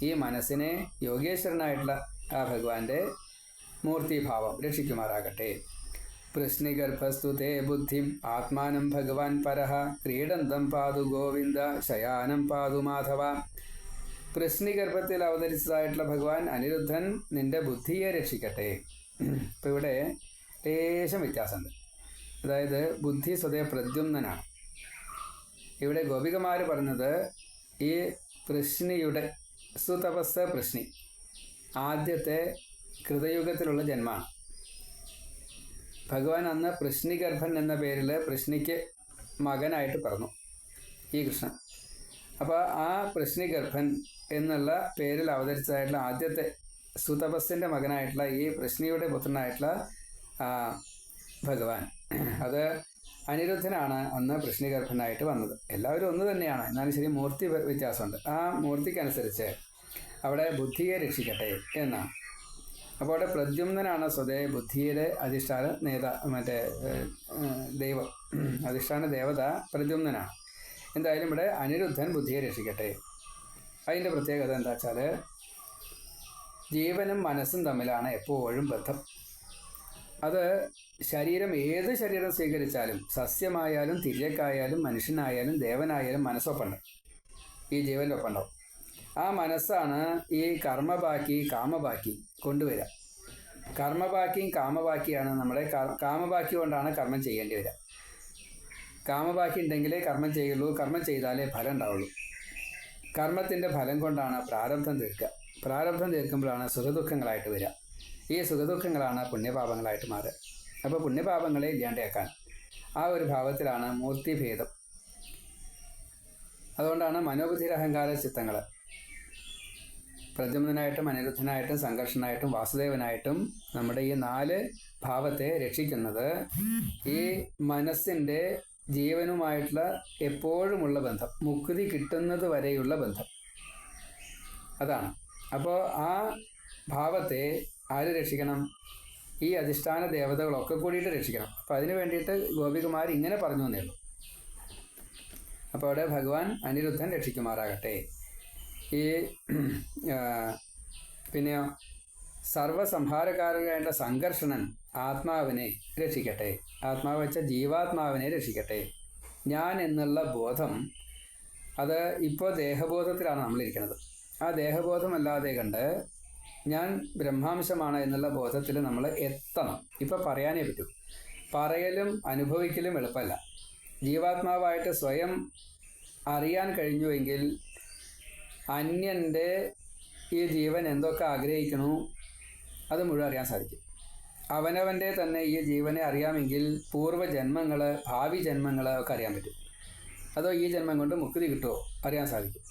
ഈ മനസ്സിനെ യോഗേശ്വരനായിട്ടുള്ള ആ ഭഗവാന്റെ മൂർത്തിഭാവം രക്ഷിക്കുമാറാകട്ടെ. പൃശ്നിഗർഭസ്തു തേ ബുദ്ധിം ആത്മാനം ഭഗവാൻ പരഃ ക്രീഡന്തം പാതു ഗോവിന്ദ ശയാനം പാതു മാധവ. പൃശ്നിഗർഭത്തിൽ അവതരിച്ചതായിട്ടുള്ള ഭഗവാൻ അനിരുദ്ധൻ നിന്റെ ബുദ്ധിയെ രക്ഷിക്കട്ടെ. ഇപ്പം ഇവിടെ ലേശം വ്യത്യാസമുണ്ട്. അതായത് ബുദ്ധി സ്വതേ പ്രദ്യുമ്നനാണ്. ഇവിടെ ഗോപികമാർ പറഞ്ഞത് ഈ പൃശ്നിയുടെ സുതപസ് പൃശ്നി ആദ്യത്തെ കൃതയുഗത്തിലുള്ള ജന്മമാണ്. ഭഗവാൻ അന്ന് പൃശ്നിഗർഭൻ എന്ന പേരിൽ പൃശ്നിക്ക് മകനായിട്ട് പിറന്നു ഈ കൃഷ്ണൻ. അപ്പോൾ ആ പൃശ്നിഗർഭൻ എന്നുള്ള പേരിൽ അവതരിച്ചതായിട്ടുള്ള ആദ്യത്തെ സുതപസ്സിൻ്റെ മകനായിട്ടുള്ള ഈ പൃശ്നിയുടെ പുത്രനായിട്ടുള്ള ഭഗവാൻ, അത് അനിരുദ്ധനാണ് അന്ന് പൃശ്നിഗർഭനായിട്ട് വന്നത്. എല്ലാവരും ഒന്ന് തന്നെയാണ്, എന്നാലും ശരി മൂർത്തി വ്യത്യാസമുണ്ട്. ആ മൂർത്തിക്കനുസരിച്ച് അവിടെ ബുദ്ധിയെ രക്ഷിക്കട്ടെ എന്നാണ്. അപ്പോൾ അവിടെ പ്രദ്യുമ്നനാണ് സ്വതേ ബുദ്ധിയുടെ അധിഷ്ഠാന ദൈവം, അധിഷ്ഠാന ദേവത പ്രദ്യുമ്നനാണ്. എന്തായാലും ഇവിടെ അനിരുദ്ധൻ ബുദ്ധിയെ രക്ഷിക്കട്ടെ. അതിൻ്റെ പ്രത്യേകത എന്താ വെച്ചാൽ ജീവനും മനസ്സും തമ്മിലാണ് എപ്പോഴും ബന്ധം. അത് ഏത് ശരീരം സ്വീകരിച്ചാലും, സസ്യമായാലും തിര്യക്കായാലും മനുഷ്യനായാലും ദേവനായാലും മനസ്സൊപ്പുണ്ട്, ഈ ജീവൻ്റെ ഒപ്പുണ്ടാവും. ആ മനസ്സാണ് ഈ കർമ്മബാക്കി കാമബാക്കി കൊണ്ടുവരിക. കർമ്മബാക്കിയും കാമബാക്കിയാണ് നമ്മുടെ കാമബാക്കി കൊണ്ടാണ് കർമ്മം ചെയ്യേണ്ടി വരിക. കാമബാക്കി ഉണ്ടെങ്കിലേ കർമ്മം ചെയ്യുള്ളൂ, കർമ്മം ചെയ്താലേ ഫലം ഉണ്ടാവുള്ളൂ. കർമ്മത്തിൻ്റെ ഫലം കൊണ്ടാണ് പ്രാരബ്ധം തീർക്കുക. പ്രാരബ്ധം തീർക്കുമ്പോഴാണ് സുഖദുഃഖങ്ങളായിട്ട് വരിക. ഈ സുഖദുഃഖങ്ങളാണ് പുണ്യപാപങ്ങളായിട്ട് മാറുക. അപ്പോൾ പുണ്യപാപങ്ങളെ ഇല്ലാണ്ടാക്കാൻ ആ ഒരു ഭാവത്തിലാണ് മൂർത്തിഭേദം. അതുകൊണ്ടാണ് മനോബുദ്ധിര അഹങ്കാര ചിത്തങ്ങൾ പ്രദ്യുമ്നനായിട്ടും അനിരുദ്ധനായിട്ടും സംഘർഷനായിട്ടും വാസുദേവനായിട്ടും നമ്മുടെ ഈ 4 ഭാവത്തെ രക്ഷിക്കുന്നത് ഈ മനസ്സിൻ്റെ ജീവനുമായിട്ടുള്ള എപ്പോഴുമുള്ള ബന്ധം, മുക്തി കിട്ടുന്നത് വരെയുള്ള ബന്ധം. അതാണ് അപ്പോൾ ആ ഭാവത്തെ ആര് രക്ഷിക്കണം? ഈ അധിഷ്ഠാന ദേവതകളൊക്കെ കൂടിയിട്ട് രക്ഷിക്കണം. അപ്പം അതിന് വേണ്ടിയിട്ട് ഗോപികുമാർ ഇങ്ങനെ പറഞ്ഞു എന്നേ ഉള്ളൂ. അപ്പോൾ അവിടെ ഭഗവാൻ അനിരുദ്ധൻ രക്ഷിക്കുമാറാകട്ടെ. ഈ പിന്നെയോ സർവസംഹാരകാരനായ സംഘർഷണൻ ആത്മാവിനെ രക്ഷിക്കട്ടെ. ആത്മാവ് വെച്ച ജീവാത്മാവിനെ രക്ഷിക്കട്ടെ. ഞാൻ എന്നുള്ള ബോധം അത് ഇപ്പോൾ ദേഹബോധത്തിലാണ് നമ്മളിരിക്കുന്നത്. ആ ദേഹബോധമല്ലാതെ കണ്ട് ഞാൻ ബ്രഹ്മാംശമാണ് എന്നുള്ള ബോധത്തിൽ നമ്മൾ എത്തണം. ഇപ്പം പറയാനേ പറ്റൂ. പറയലും അനുഭവിക്കലും എളുപ്പമല്ല. ജീവാത്മാവായിട്ട് സ്വയം അറിയാൻ കഴിഞ്ഞുവെങ്കിൽ അന്യൻ്റെ ഈ ജീവൻ എന്തൊക്കെ ആഗ്രഹിക്കണു അത് മുഴുവൻ അറിയാൻ സാധിക്കും. അവനവൻ്റെ തന്നെ ഈ ജീവനെ അറിയാമെങ്കിൽ പൂർവ്വജന്മങ്ങൾ, ഭാവി ജന്മങ്ങൾ ഒക്കെ അറിയാൻ പറ്റും. അതോ ഈ ജന്മം കൊണ്ട് മുക്തി കിട്ടുമോ അറിയാൻ സാധിക്കും.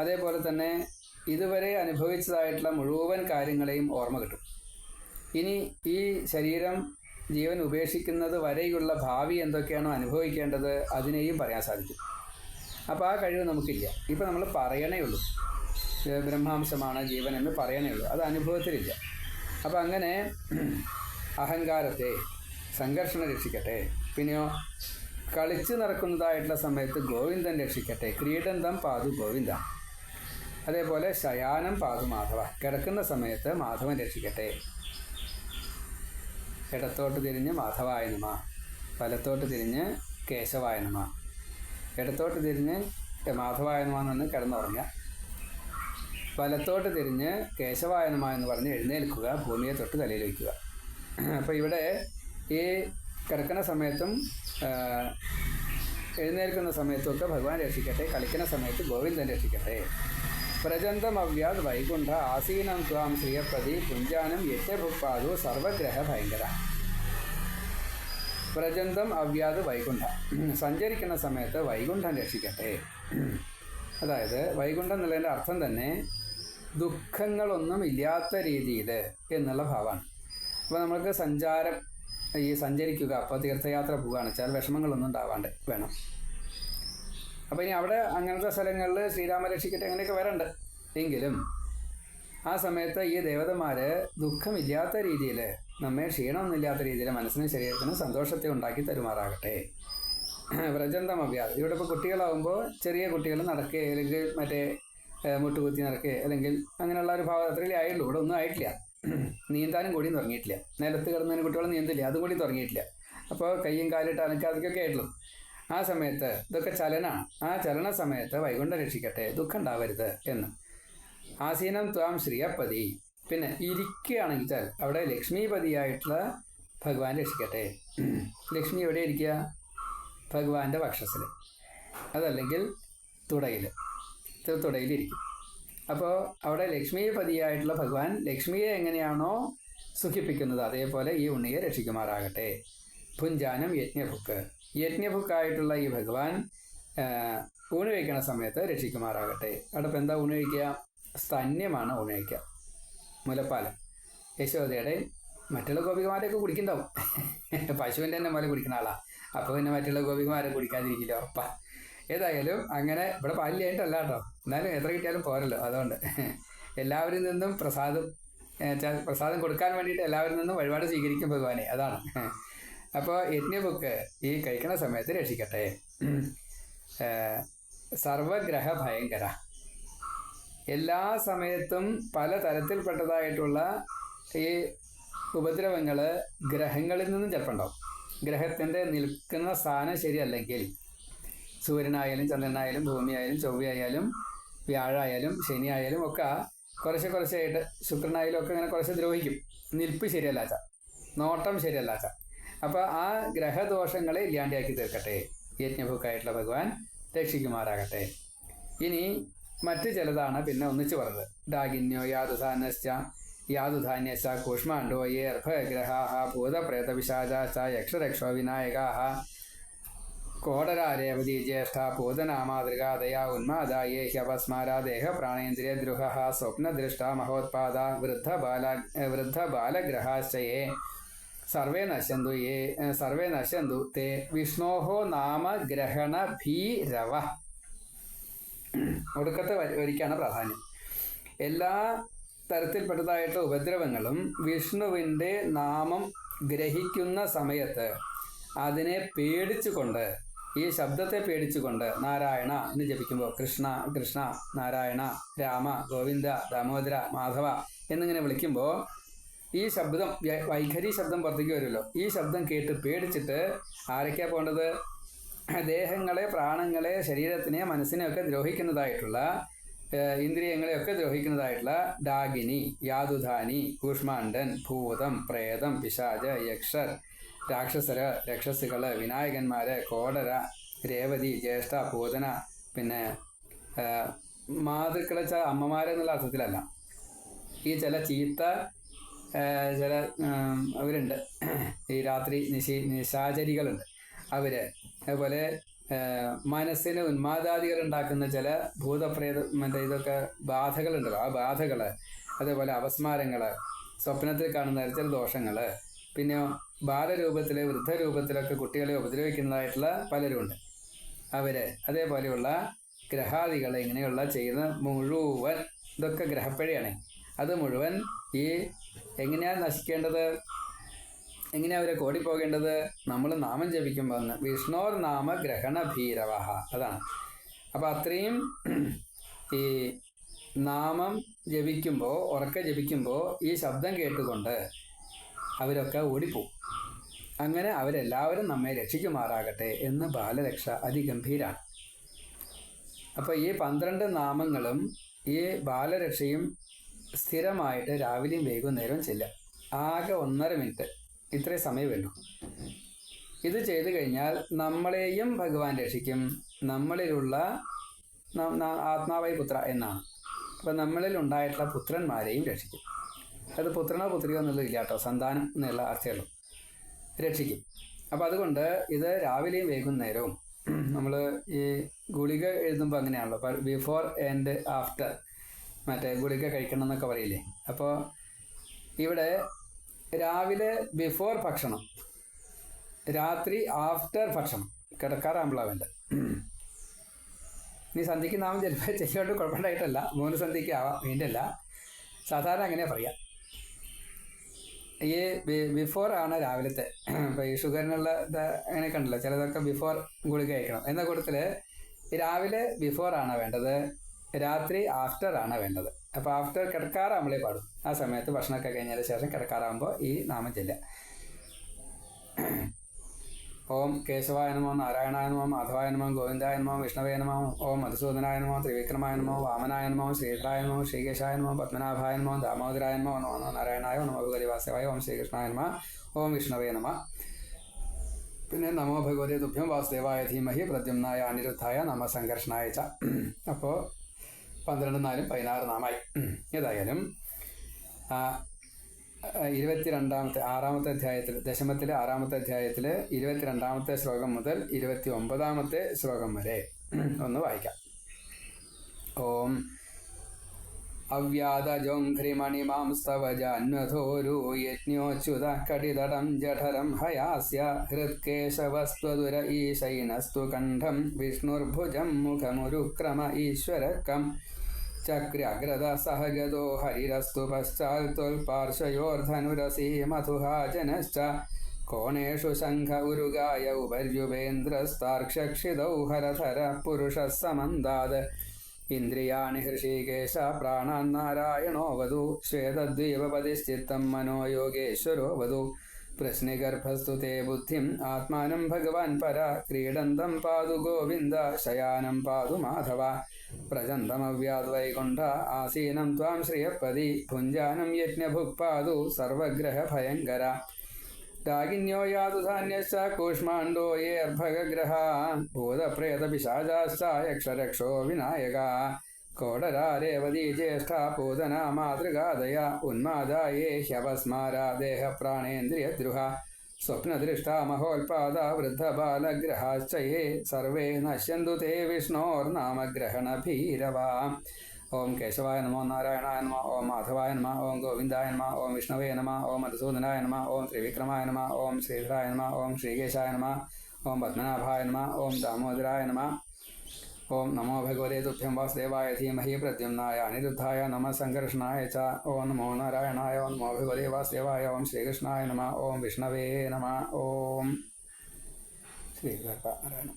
അതേപോലെ തന്നെ ഇതുവരെ അനുഭവിച്ചതായിട്ടുള്ള മുഴുവൻ കാര്യങ്ങളെയും ഓർമ്മ കിട്ടും. ഇനി ഈ ശരീരം ജീവൻ ഉപേക്ഷിക്കുന്നത് വരെയുള്ള ഭാവി എന്തൊക്കെയാണോ അനുഭവിക്കേണ്ടത് അതിനെയും പറയാൻ സാധിക്കും. അപ്പോൾ ആ കഴിവ് നമുക്കില്ല. ഇപ്പം നമ്മൾ പറയണേ ഉള്ളൂ, ബ്രഹ്മാംശമാണ് ജീവൻ എന്ന് പറയണേ ഉള്ളൂ, അത് അനുഭവത്തിലില്ല. അപ്പം അങ്ങനെ അഹങ്കാരത്തെ സംഘർഷണം രക്ഷിക്കട്ടെ. പിന്നെയോ കളിച്ചു നടക്കുന്നതായിട്ടുള്ള സമയത്ത് ഗോവിന്ദൻ രക്ഷിക്കട്ടെ. ക്രീഡന്തം പാതു ഗോവിന്ദ. അതേപോലെ ശയാനം പാതു മാധവ. കിടക്കുന്ന സമയത്ത് മാധവൻ രക്ഷിക്കട്ടെ. ഇടത്തോട്ട് തിരിഞ്ഞ് മാധവായ നമ, വലത്തോട്ട് തിരിഞ്ഞ് കേശവായ നമ. ഇടത്തോട്ട് തിരിഞ്ഞ് മാധവായ നമ എന്ന് കിടന്നുറങ്ങുക. വലത്തോട്ട് തിരിഞ്ഞ് കേശവായ നമ എന്ന് പറഞ്ഞ് എഴുന്നേൽക്കുക, ഭൂമിയെ തൊട്ട് തലയിൽ വയ്ക്കുക. അപ്പോൾ ഇവിടെ ഈ കിടക്കുന്ന സമയത്തും എഴുന്നേൽക്കുന്ന സമയത്തുമൊക്കെ ഭഗവാൻ രക്ഷിക്കട്ടെ. കളിക്കുന്ന സമയത്ത് ഗോവിന്ദൻ രക്ഷിക്കട്ടെ. പ്രജന്തം അവ്യാത് വൈകുണ്ഠ ആസീനം ത്വാം ശ്രീയപ്പതി പുഞ്ചാനം യജ്ഞഭുക്പാതു സർവഗ്രഹ ഭയങ്കര. പ്രജന്തം അവ്യാത് വൈകുണ്ഠ, സഞ്ചരിക്കുന്ന സമയത്ത് വൈകുണ്ഠൻ രക്ഷിക്കട്ടെ. അതായത് വൈകുണ്ഠം എന്നുള്ളതിൻ്റെ അർത്ഥം തന്നെ ദുഃഖങ്ങളൊന്നും ഇല്ലാത്ത രീതിയിൽ എന്നുള്ള ഭാവമാണ്. അപ്പോൾ നമ്മൾക്ക് സഞ്ചരിക്കുക, അപ്പോൾ തീർത്ഥയാത്ര പോവുകയാണ് വെച്ചാൽ വിഷമങ്ങളൊന്നും ഉണ്ടാവാണ്ട് വേണം. അപ്പോൾ ഇനി അവിടെ അങ്ങനത്തെ സ്ഥലങ്ങളിൽ ശ്രീരാമ രക്ഷിക്കട്ടെ അങ്ങനെയൊക്കെ വരണ്ട്. എങ്കിലും ആ സമയത്ത് ഈ ദേവതമാർ ദുഃഖമില്ലാത്ത രീതിയിൽ, നമ്മെ ക്ഷീണമൊന്നുമില്ലാത്ത രീതിയിൽ മനസ്സിനും ശരീരത്തിനും സന്തോഷത്തെ ഉണ്ടാക്കി തരുമാറാകട്ടെ. വ്രജന്തം അഭ്യാസം. ഇവിടെ ഇപ്പോൾ കുട്ടികളാകുമ്പോൾ ചെറിയ കുട്ടികൾ നടക്കുക, അല്ലെങ്കിൽ മറ്റേ മുട്ടുകുത്തി നടക്കുക, അല്ലെങ്കിൽ അങ്ങനെയുള്ള ഒരു ഭാവത്തിലേ ആയുള്ളൂ. ഇവിടെ ഒന്നും ആയിട്ടില്ല. നീന്താനും കൂടി തുടങ്ങിയിട്ടില്ല. നിലത്ത് കിടന്നതിന് കുട്ടികൾ നീന്തില്ല, അതും കൂടി തുടങ്ങിയിട്ടില്ല. അപ്പോൾ കയ്യും കാലിട്ട് അനക്കാതൊക്കെ ആയിട്ടുള്ളൂ. ആ സമയത്ത് ഇതൊക്കെ ചലനമാണ്. ആ ചലന സമയത്ത് വൈകുണ്ഠം രക്ഷിക്കട്ടെ, ദുഃഖം ഉണ്ടാവരുത് എന്ന്. ആസീനം ത്വാം ശ്രീയപ്പതി. പിന്നെ ഇരിക്കുകയാണെങ്കിൽ അവിടെ ലക്ഷ്മീപതിയായിട്ടുള്ള ഭഗവാൻ രക്ഷിക്കട്ടെ. ലക്ഷ്മി എവിടെ ഇരിക്കുക? ഭഗവാന്റെ വക്ഷസ്സിൽ, അതല്ലെങ്കിൽ തുടയിലിരിക്കും. അപ്പോൾ അവിടെ ലക്ഷ്മീപതിയായിട്ടുള്ള ഭഗവാൻ ലക്ഷ്മിയെ എങ്ങനെയാണോ സുഖിപ്പിക്കുന്നത് അതേപോലെ ഈ ഉണ്ണിയെ രക്ഷിക്കുമാറാകട്ടെ. ഭുഞ്ചാനം യജ്ഞഭുക്ക്. യജ്ഞഭുക്കായിട്ടുള്ള ഈ ഭഗവാൻ ഊണ് കഴിക്കണ സമയത്ത് രക്ഷിക്കുമാറാകട്ടെ. അവിടെ ഇപ്പം എന്താ ഊണ് കഴിക്കുക? സ്തന്യമാണ് ഊണ് കഴിക്കുക, മുലപ്പാലം. യശോദയുടെ മറ്റുള്ള ഗോപികമാരെയൊക്കെ കുടിക്കുന്നുണ്ടാവും. പശുവിൻ്റെ തന്നെ മുല കുടിക്കുന്ന ആളാണ്. അപ്പോൾ പിന്നെ മറ്റുള്ള ഗോപികമാരെ കുടിക്കാതിരിക്കില്ല, ഉറപ്പാണ്. ഏതായാലും അങ്ങനെ ഇവിടെ പാലില്ലായിട്ടല്ല കേട്ടോ, എന്നാലും എത്ര കിട്ടിയാലും പോരല്ലോ. അതുകൊണ്ട് എല്ലാവരിൽ നിന്നും പ്രസാദം കൊടുക്കാൻ വേണ്ടിയിട്ട് എല്ലാവരിൽ നിന്നും വഴിപാട് സ്വീകരിക്കും ഭഗവാനെ, അതാണ്. അപ്പോൾ യജ്ഞബുക്ക് ഈ കഴിക്കണ സമയത്ത് രക്ഷിക്കട്ടെ. സർവഗ്രഹ ഭയങ്കര. എല്ലാ സമയത്തും പല തരത്തിൽപ്പെട്ടതായിട്ടുള്ള ഈ ഉപദ്രവങ്ങൾ ഗ്രഹങ്ങളിൽ നിന്നും ചിലപ്പോൾ ഉണ്ടാവും. ഗ്രഹത്തിൻ്റെ നിൽക്കുന്ന സ്ഥാനം ശരിയല്ലെങ്കിൽ, സൂര്യനായാലും ചന്ദ്രനായാലും ഭൂമിയായാലും ചൊവ്വയായാലും വ്യാഴായാലും ശനിയായാലും ഒക്കെ കുറച്ചായിട്ട്, ശുക്രനായാലും ഒക്കെ ഇങ്ങനെ കുറച്ച് ദ്രോഹിക്കും. നിൽപ്പ് ശരിയല്ലാച്ച, നോട്ടം ശരിയല്ലാച്ച. അപ്പോൾ ആ ഗ്രഹദോഷങ്ങളെ ഇല്ലാണ്ടിയാക്കി തീർക്കട്ടെ. യജ്ഞഭുക്കായിട്ടുള്ള ഭഗവാൻ രക്ഷിക്കുമാറാകട്ടെ. ഇനി മറ്റ് ചിലതാണ് പിന്നെ ഒന്നിച്ച് പറഞ്ഞത്. ഡാഗിന്യോ യാതുധാന്യശ്ച കൂഷ്മാണ്ഡോ യേ അർഭഗ്രഹാഃ ഭൂതപ്രേതപിശാചാശ്ച യക്ഷരക്ഷോ വിനായകാഃ കോടരാരേവതി ജ്യേഷ്ഠ പൂതനാമാതൃകാദയാ ഉന്മാദാ യേ ഹ്യപസ്മാരാദേഹ പ്രാണേന്ദ്രിയദ്രുഹഃ സ്വപ്നദൃഷ്ട മഹോത്പാദ വൃദ്ധബാലഗ്രഹാശ്ച യേ സർവേ നശ്യന്തു തേ വിഷ്ണോഹോ നാമ ഗ്രഹണ ഭീരവ. ഒടുക്കത്തെ വരിക്കാണ് പ്രാധാന്യം. എല്ലാ തരത്തിൽപ്പെട്ടതായിട്ടുള്ള ഉപദ്രവങ്ങളും വിഷ്ണുവിൻ്റെ നാമം ഗ്രഹിക്കുന്ന സമയത്ത് അതിനെ പേടിച്ചുകൊണ്ട്, ഈ ശബ്ദത്തെ പേടിച്ചുകൊണ്ട് നാരായണ എന്ന് ജപിക്കുമ്പോൾ കൃഷ്ണ കൃഷ്ണ, നാരായണ, രാമ, ഗോവിന്ദ, ദാമോദര, മാധവ എന്നിങ്ങനെ വിളിക്കുമ്പോൾ ഈ ശബ്ദം, വൈഖരി ശബ്ദം പുറത്തേക്ക് വരുമല്ലോ. ഈ ശബ്ദം കേട്ട് പേടിച്ചിട്ട് ആരൊക്കെയാണ് പോകേണ്ടത്? ദേഹങ്ങളെ, പ്രാണങ്ങളെ, ശരീരത്തിനെ, മനസ്സിനെയൊക്കെ ദ്രോഹിക്കുന്നതായിട്ടുള്ള, ഇന്ദ്രിയങ്ങളെയൊക്കെ ദ്രോഹിക്കുന്നതായിട്ടുള്ള ഡാഗിനി, യാതുധാനി, കൂഷ്മാണ്ഡൻ, ഭൂതം, പ്രേതം, പിശാച്, യക്ഷർ, രാക്ഷസര്, രക്ഷസുകള്, വിനായകന്മാര്, കോടര, രേവതി, ജ്യേഷ്ഠ, പൂതന, പിന്നെ മാതൃക്കളെ അമ്മമാരെന്നുള്ള അർത്ഥത്തിലല്ല. ഈ ചില ചീത്ത ചില അവരുണ്ട്, ഈ രാത്രി നിശാചരികളുണ്ട് അവര്. അതുപോലെ മനസ്സിന് ഉന്മാദാദികൾ ഉണ്ടാക്കുന്ന ചില ഭൂതപ്രേത ഇതൊക്കെ ബാധകളുണ്ടല്ലോ, ആ ബാധകള്, അതേപോലെ അപസ്മാരങ്ങള്, സ്വപ്നത്തിൽ കാണുന്ന ചില ദോഷങ്ങള്, പിന്നെ ബാലരൂപത്തിലെ വൃദ്ധരൂപത്തിലൊക്കെ കുട്ടികളെ ഉപദ്രവിക്കുന്നതായിട്ടുള്ള പലരുമുണ്ട് അവര്. അതേപോലെയുള്ള ഗ്രഹാദികൾ ഇങ്ങനെയുള്ള ചെയ്യുന്ന മുഴുവൻ ഇതൊക്കെ ഗ്രഹപ്പഴയാണ്. അത് മുഴുവൻ ഈ എങ്ങനെയാണ് നശിക്കേണ്ടത്, എങ്ങനെയാണ് അവരെ ഓടിപ്പോകേണ്ടത്? നമ്മൾ നാമം ജപിക്കുമ്പോൾ വിഷ്ണോർ നാമ ഗ്രഹണ ഭീരവഹ, അതാണ്. അപ്പം അത്രയും ഈ നാമം ജപിക്കുമ്പോൾ, ഉറക്കെ ജപിക്കുമ്പോൾ ഈ ശബ്ദം കേട്ടുകൊണ്ട് അവരൊക്കെ ഓടിപ്പോവും. അങ്ങനെ അവരെല്ലാവരും നമ്മെ രക്ഷിക്കുമാറാകട്ടെ എന്ന് ബാലരക്ഷ അതിഗംഭീരാണ്. അപ്പോൾ ഈ 12 നാമങ്ങളും ഈ ബാലരക്ഷയും സ്ഥിരമായിട്ട് രാവിലെയും വൈകുന്നേരവും ചെല്ലുക. ആകെ 1.5 മിനിറ്റ്, ഇത്രയും സമയം വേണ്ടു. ഇത് ചെയ്തു കഴിഞ്ഞാൽ നമ്മളെയും ഭഗവാൻ രക്ഷിക്കും, നമ്മളിലുള്ള ആത്മാവായി പുത്ര എന്നാണ്. അപ്പം നമ്മളിൽ ഉണ്ടായിട്ടുള്ള പുത്രന്മാരെയും രക്ഷിക്കും. അത് പുത്രനോ പുത്രിയോ എന്നുള്ളത് ഇല്ല കേട്ടോ, സന്താനം എന്നുള്ള അർത്ഥമുള്ളൂ, രക്ഷിക്കും. അപ്പം അതുകൊണ്ട് ഇത് രാവിലെയും വൈകുന്നേരവും നമ്മൾ ഈ ഗുളിക എഴുതുമ്പോൾ അങ്ങനെയാണല്ലോ, ബിഫോർ ആൻഡ് ആഫ്റ്റർ, മറ്റേ ഗുളിക കഴിക്കണം എന്നൊക്കെ പറയില്ലേ. അപ്പോൾ ഇവിടെ രാവിലെ ബിഫോർ ഭക്ഷണം, രാത്രി ആഫ്റ്റർ ഭക്ഷണം, കിടക്കാറാകുമ്പോഴാവേണ്ട. ഇനി സന്ധിക്ക് നാമം ചിലപ്പോൾ ചെയ്യോണ്ട് കുഴപ്പമുണ്ടായിട്ടല്ല, 3 സന്ധിക്ക് ആവാം, വേണ്ടല്ല, സാധാരണ അങ്ങനെ പറയാം. ഈ ബിഫോർ ആണ് രാവിലത്തെ. ഇപ്പോൾ ഈ ഷുഗറിനുള്ള അങ്ങനെ കണ്ടല്ലോ, ചിലതൊക്കെ ബിഫോർ ഗുളിക കഴിക്കണം എന്ന കൂട്ടത്തിൽ രാവിലെ ബിഫോർ ആണ് വേണ്ടത്, രാത്രി ആഫ്റ്റർ ആണ് വേണ്ടത്. അപ്പോൾ ആഫ്റ്റർ കിടക്കാറാകുമ്പോഴേ പാടും. ആ സമയത്ത് ഭക്ഷണമൊക്കെ കഴിഞ്ഞതിന് ശേഷം കിടക്കാറാകുമ്പോൾ ഈ നാമം ചെല്ലുക. ഓം കേശവായ നമോ, നാരായണായ നമോ, മാധവായ നമോ, ഗോവിന്ദായ നമോ, വിഷ്ണവേ നമോ, ഓം മധുസൂദനായ നമോ, ത്രിവിക്രമായ നമോ, വാമനായ നമോ, ശ്രീധരായ നമോ, ശ്രീകേശായ നമോ, പത്മനാഭായ നമോ, ദാമോദരായ നമോ, നമോ നാരായണായ നമോ, ഭഗവതി വാസുദേവായ, ഓം ശ്രീകൃഷ്ണായ നമ, ഓം വിഷ്ണവേ നമ. പിന്നെ നമോ ഭഗവതി തുഭ്യം വാസുദേവായ ധീമഹി പ്രദ്യുമ്നായ അനിരുദ്ധായ നമ സംഘർഷണായ ച. അപ്പോൾ 12, 4, 16 നാമായി. ഏതായാലും 22-ാമത്തെ 6-ാമത്തെ അധ്യായത്തിൽ, ദശമത്തിലെ 6-ാമത്തെ അധ്യായത്തിൽ 22-ാമത്തെ ശ്ലോകം മുതൽ 29-ാമത്തെ ശ്ലോകം വരെ ഒന്ന് വായിക്കാം. ഓം അവ്യാതജോഘ്രിമണിമാംസ്തവജാന്വധോരു യജ്ഞോച്യുത കടിതടം ജഠരം ഹയാസ്യ ഹൃത്കേശവസ്ത്വദുര ഈശൈനസ്തു കണ്ഠം വിഷ്ണുർഭുജം മുഖമുരുക്രമ ഈശ്വരകം ചക്രഗ്രത സഹഗതോ ഹരിരസ്തു പശ്ചാൽത്വൽപാർശ്വയോർധനുരസീ മധുഹാജനശ്ച കോണേഷു ശംഖ ഉരുഗായ ഉപര്യുവേന്ദ്രസ്താർക്ഷക്ഷിതൗ ഹരധര പുരുഷः സമന്താത് ഇന്ദ്രിയാണി ഹൃഷീകേശ പ്രാണാന്നാരായണോ വധു ശ്വേതദ്വീപപതിശ്ചിത്തം മനോ യോഗേശ്വരോ വധു പ്രശ്നിഗർഭസ്തു തേ ബുദ്ധിം ആത്മാനം ഭഗവാൻ പര ക്രീഡന്തം പാതു ഗോവിന്ദ ശയാനം പാതു മാധവ പ്രജന്തമവ്യാദ്വൈകുണ്ഠ ആസീനം ത്വാം ശ്രിയപ്പതി ഭുഞ്ജാനം യജ്ഞഭുക് പാതു സർവഗ്രഹ ഭയങ്കര രാഗിന്യോ യാതു ധാന്യശ്ച കൂഷ്മാണ്ഡോ യേർഭഗഗ്രഹാ ഭൂതപ്രേതപിശാചാശ്ച യക്ഷരക്ഷോ വിനായക കോടരാ രേവതി ജ്യേഷ്ഠ പൂതന മാതൃകാദയ ഉന്മാദായേ ഹ്യപസ്മാരാ ദേഹപ്രാണേന്ദ്രിയദ്രുഹ സ്വപ്നദൃഷ്ടാ മഹോൽപാദ വൃദ്ധബാലഗ്രഹാശ്ച യേ സർവേ നശ്യന്തു തേ വിഷ്ണോർനാമഗ്രഹണഭീരവാ. ഓം കേശവായ നമോ, നാരായണായ നമ, ഓം മാധവായ നമ, ഓം ഗോവിന്ദായ നമ, ഓം വിഷ്ണവേ നമ, ഓം മധുസൂദനായ നമ, ഓം ത്രിവിക്രമായ നമ, ഓം ശ്രീധരായ നമ, ഓം ശ്രീകേശായ നമ, ഓം പത്മനാഭായ നമ, ഓം ദാമോദരായ നമ. ഓം നമോ ഭഗവതേ തുഭ്യം വാസുദേവായ ധീമഹി പ്രദ്യുമ്നായ അനിരുദ്ധായ നമ സംഘർഷണായ ച ഓം നമോ നാരായണായ ഓം നമോ ഭഗവതേ വാസുദേവായ ഓം ശ്രീകൃഷ്ണായ നമ ഓം വിഷ്ണവേ നമ ഓം ശ്രീ നാരായണ.